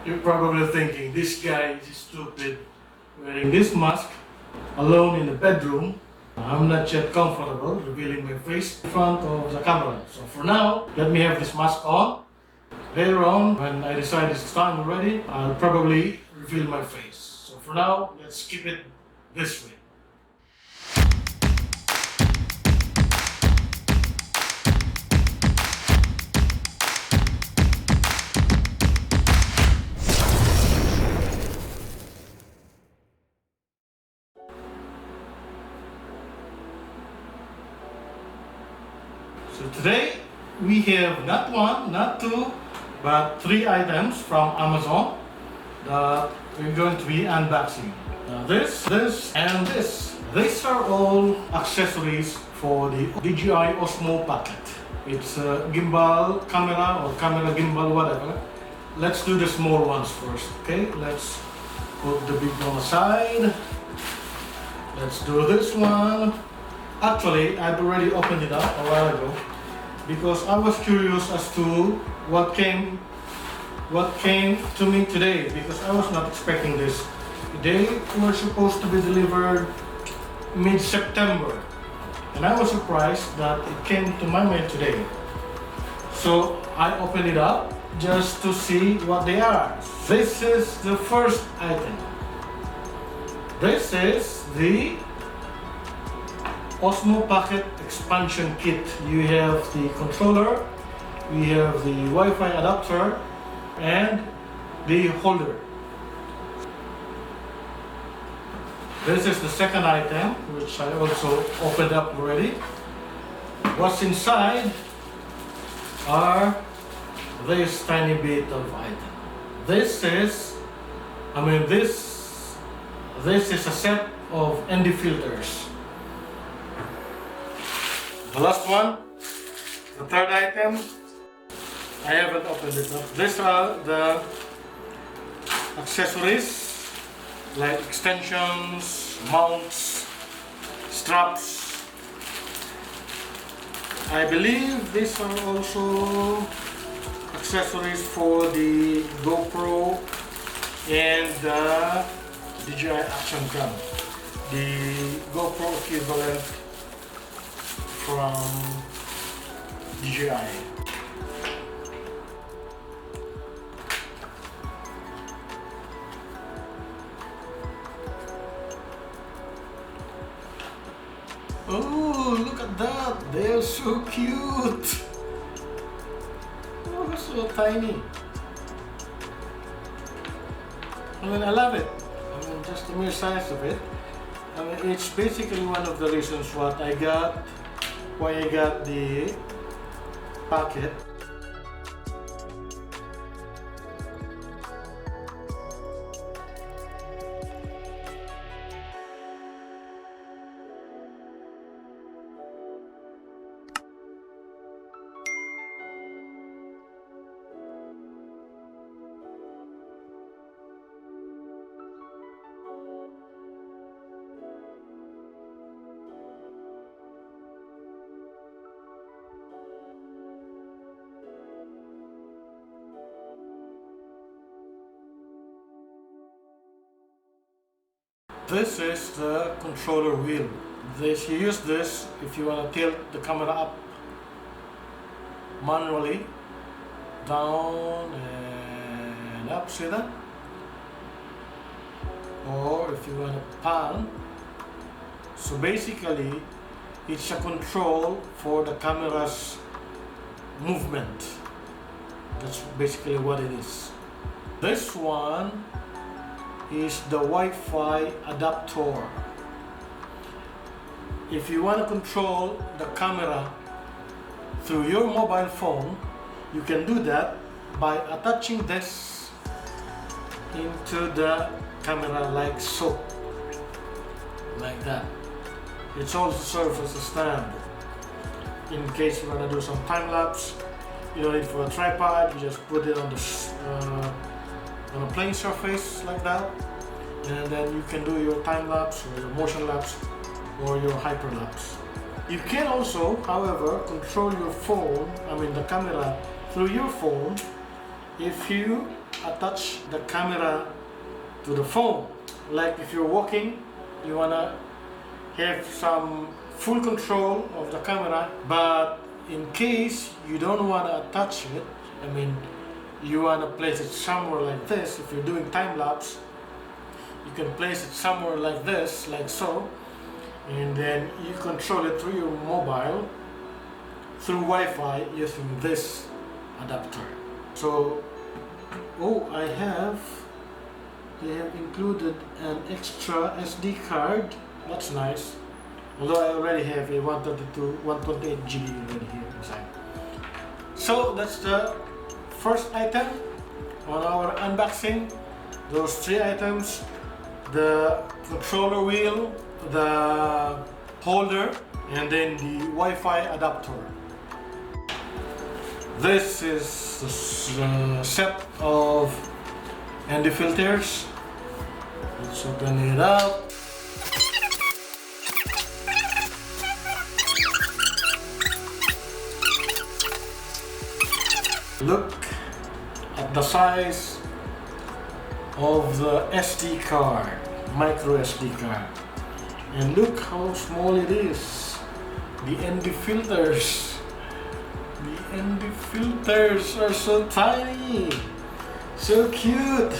You're probably thinking, this guy is stupid, wearing this mask alone in the bedroom. I'm not yet comfortable revealing my face in front of the camera. So for now, let me have this mask on. Later on, when I decide it's time already, I'll probably reveal my face. So for now, let's keep it this way. So today we have not one, not two, but 3 items from Amazon that we're going to be unboxing. Now this, and this. These are all accessories for the DJI Osmo Pocket. It's a gimbal camera or camera gimbal, whatever. Let's do the small ones first, okay? Let's put the big one aside. Let's do this one. Actually, I've already opened it up a while ago because I was curious as to what came to me today, because I was not expecting this. They were supposed to be delivered mid-September, and I was surprised that it came to my mail today. So I opened it up just to see what they are. This is the first item. This is the Osmo Pocket expansion kit. You have the controller, we have the Wi-Fi adapter, and the holder. This is the second item, which I also opened up already. What's inside are this tiny bit of item. This is a set of ND filters. The last one, the third item, I haven't opened it up. These are the accessories like extensions, mounts, straps. I believe these are also accessories for the GoPro and the DJI Action Cam, the GoPro equivalent from DJI. Oh, look at that! They're so cute! Oh, so tiny. I love it. Just the mere size of it. It's basically one of the reasons why I got the Pocket. This is the controller wheel. You use this if you want to tilt the camera up manually, down and up, see that? Or if you want to pan. So basically, it's a control for the camera's movement. That's basically what it is. This one is the Wi-Fi adapter. If you want to control the camera through your mobile phone, you can do that by attaching this into the camera like so, like that. It also serves as a stand in case you want to do some time lapse. You don't need for a tripod, you just put it on a plain surface like that, and then you can do your time lapse or your motion lapse or your hyperlapse. You can also, however, control your phone, the camera through your phone if you attach the camera to the phone. Like if you're walking, you wanna have some full control of the camera, but in case you don't wanna attach it, I mean, you wanna place it somewhere like this. If you're doing time lapse, you can place it somewhere like this, like so, and then you control it through your mobile, through Wi-Fi, using this adapter. So, they have included an extra SD card. That's nice. Although I already have a 128 GB already here inside. So that's the first item on our unboxing. Those 3 items: the controller wheel, the holder, and then the Wi-Fi adapter. This is the set of ND filters. Let's open it up. Look at the size of the SD card, micro SD card, and look how small it is. The ND filters. The ND filters are so tiny, so cute.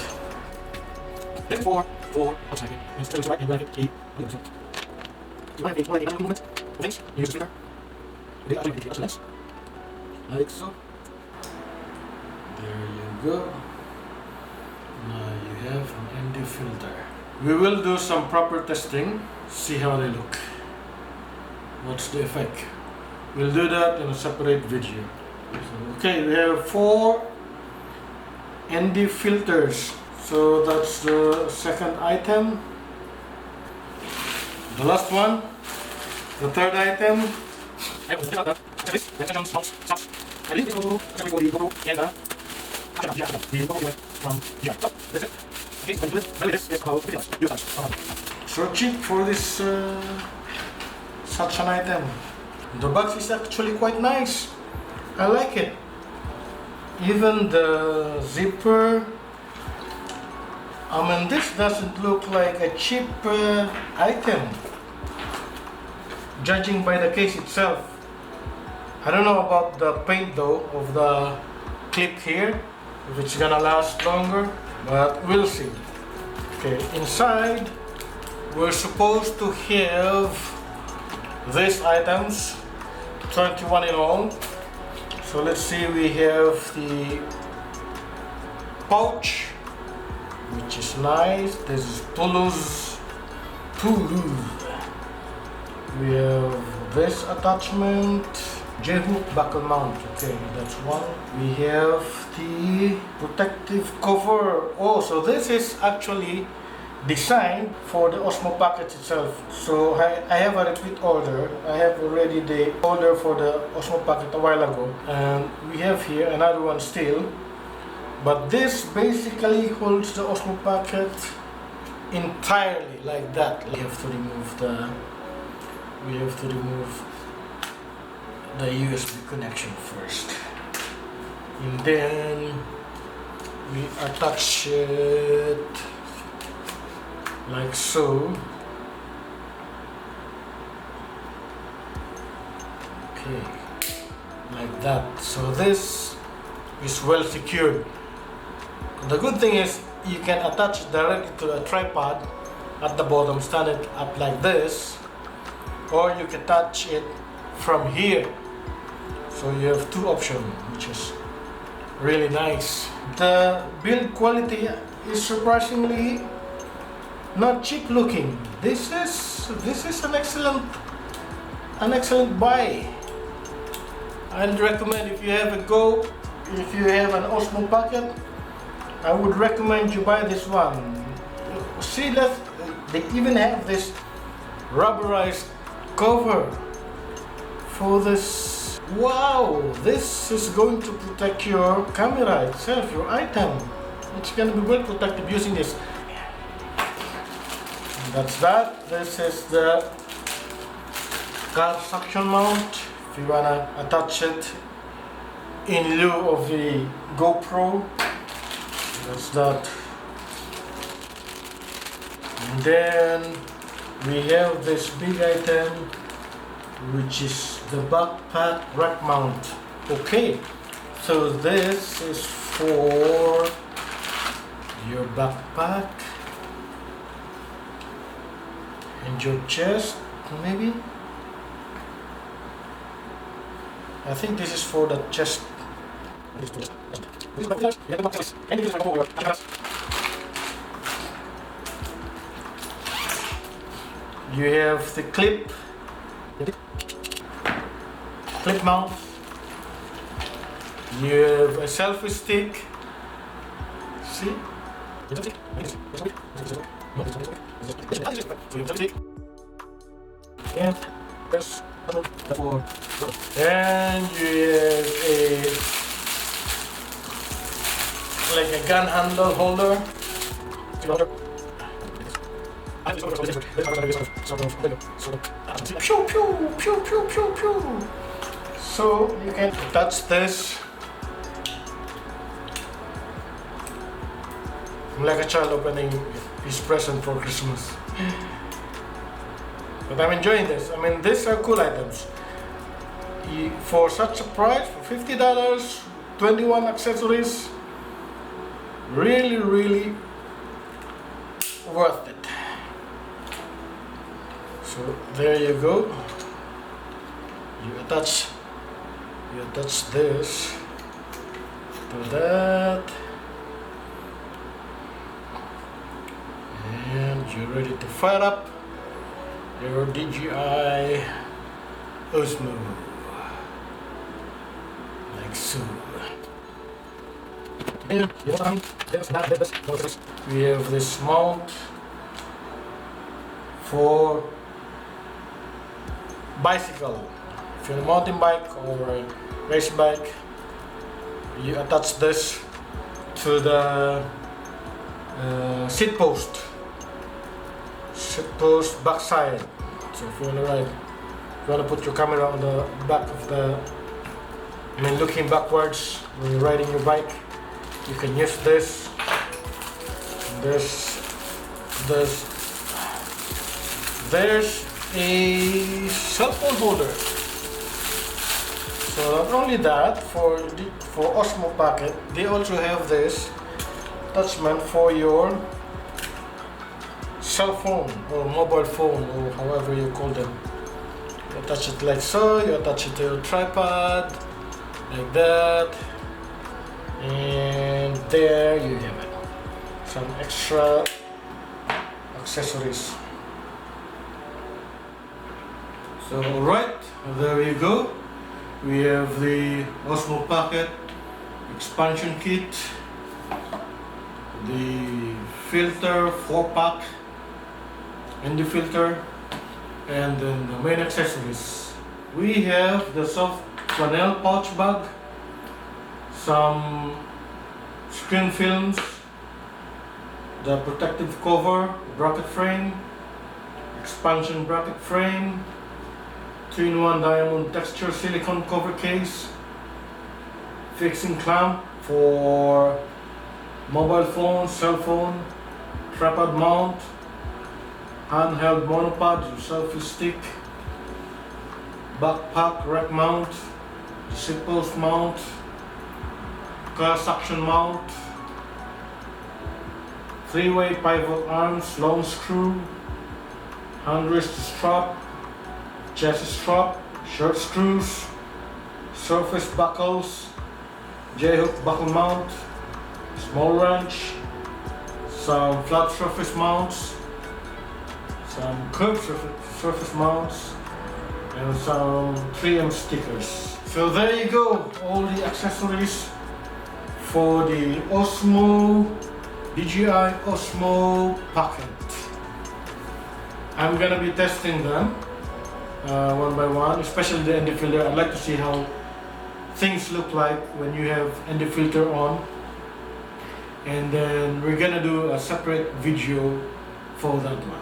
Four. 1 second. And still right and bracket 8. You want a movement of things? You use the speaker. You do it also like so. There you go. Now you have an ND filter. We will do some proper testing, see how they look. What's the effect? We'll do that in a separate video. So, okay, we have 4 ND filters. So that's the second item. The last one, the third item. So cheap for this such an item. The box is actually quite nice. I like it. Even the zipper. I mean, this doesn't look like a cheap item, judging by the case itself. I don't know about the paint though of the clip here, if it's gonna last longer, but we'll see. Okay, inside we're supposed to have these items, 21 in all. So let's see, we have the pouch, which is nice. This is Toulouse. We have this attachment, J-hook buckle mount. Okay, that's one. We have the protective cover. Oh, so this is actually designed for the Osmo Pocket itself. So I have a repeat order. I have already the order for the Osmo Pocket a while ago, and we have here another one still. But this basically holds the Osmo Pocket entirely like that. We have to remove the USB connection first, and then we attach it like so. Okay, like that. So this is well secured. The good thing is you can attach it directly to a tripod at the bottom, stand it up like this, or you can attach it from here. So you have 2 options, which is really nice. The build quality is surprisingly not cheap looking. This is an excellent buy. I'd recommend, if you have an Osmo Pocket, I would recommend you buy this one. See that they even have this rubberized cover for this. Wow, this is going to protect your camera itself, your item. It's going to be well protected using this. That's that. This is the car suction mount. If you wanna attach it in lieu of the GoPro, That's that. And then we have this big item, which is the backpack rack mount. Okay, so this is for your backpack and your chest, maybe. I think this is for the chest. You have the clip mount. You have a selfie stick. See? And press and you have a gun handle holder. Pew, pew, pew, pew, pew, pew. So you can touch this. I'm like a child opening his present for Christmas. But I'm enjoying this. I mean, these are cool items. For such a price, for $50, 21 accessories, really, really worth it. So there you go. You attach this to that, and you're ready to fire up your DJI Osmo, like so. We have this mount for bicycle. If you're a mountain bike or a race bike, you attach this to the seat post backside. So if you want to ride, if you want to put your camera on the back of the, looking backwards when you're riding your bike, you can use this. There's a cell phone holder. So not only that, for Osmo Pocket, they also have this attachment for your cell phone or mobile phone, or however you call them. You attach it like so, you attach it to your tripod, like that, and there you have it. Some extra accessories. So alright, there you go. We have the Osmo Pocket expansion kit, the filter 4-pack, and the filter, and then the main accessories. We have the soft flannel pouch bag, some screen films, the protective cover, bracket frame, expansion bracket frame, 3-in-1 diamond texture silicone cover case, fixing clamp for mobile phone, cell phone, tripod mount, handheld monopod, selfie stick, backpack rack mount, seat post mount, class action mount, 3-way pivot arms, long screw, handrest strap, chest strap, shirt screws, surface buckles, J-hook buckle mount, small wrench, some flat surface mounts, some curved surface mounts, and some 3M stickers. So there you go, all the accessories for the DJI Osmo Pocket. I'm gonna be testing them one by one, especially the ND filter. I'd like to see how things look like when you have ND filter on, and then we're gonna do a separate video for that one.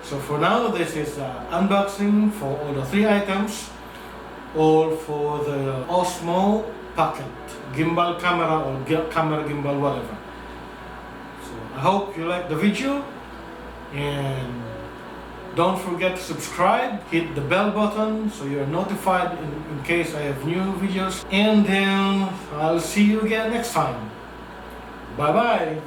So for now, this is unboxing for all the 3 items, all for the Osmo Pocket gimbal camera, or camera gimbal, whatever. So I hope you like the video, and don't forget to subscribe, hit the bell button so you're notified in case I have new videos, and then I'll see you again next time. Bye bye.